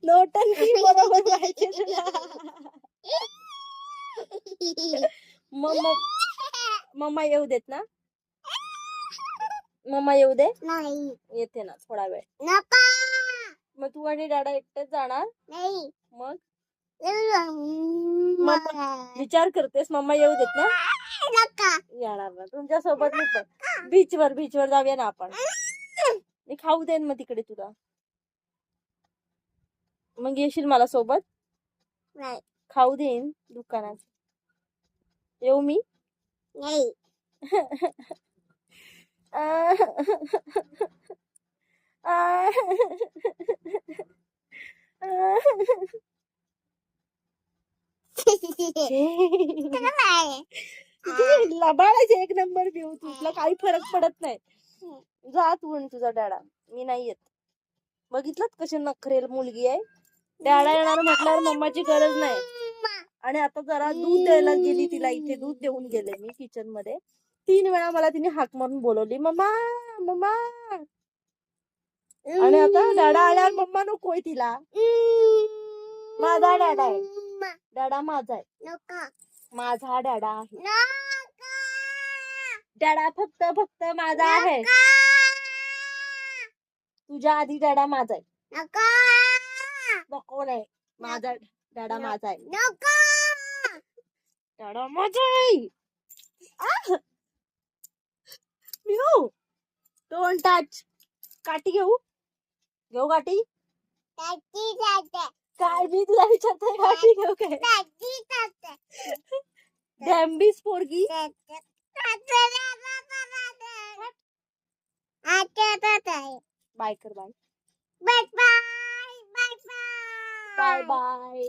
नोटंकी बरोबर जायचे तुला. मम्मा मम्मा येऊ देत ना. मम्मा येऊ दे. नाही येते ना थोडा वेळ. नका मग तू आणि दादा एकटेच जाणार. नाही मग मम्मा विचार करतेस मम्मा येऊ देत ना. नका येणार ना तुमच्या सोबत. मी पण बीचवर जाऊया ना आपण. मी खाऊ देईन मग तिकडे तुला. मग येशील मला सोबत. नाही खाऊ देईन दुकानात. येऊ मी. नाही लबाडाचे एक नंबर घेऊ. तुला काही फरक पडत नाही. जा तू आणि तुझा डॅडा. मी नाही येत. बघितलं कशी नखरेल मुलगी आहे. डॅडा येणार म्हटल्यावर मम्माची गरज नाही. आणि आता जरा दूध द्यायला गेली तिला. इथे दूध देऊन गेले मी किचन मध्ये. 3 वेळा मला तिने हाक मारून बोलवली मम्मा मम्मा. आणि आता डॅडा आल्यावर मम्मा नकोय तिला. माझा डॅडा आहे. डॅडा माझा आहे. नका माझा डॅडा आहे. नका डॅडा फक्त माझा आहे. तुझ्या आधी डॅडा माझा आहे. नका नको नाही. माझा डॅडा माझा आहे. नका डॅडा माझा आहे. मिऊ डोंट टच. काठी घेऊ काठी. ताती ताते काय मी तुला विचारते काठी घेऊ काय. ताती ताते डॅम्बीस पोरगी. बाय कर bye. Bye bye bye bye bye.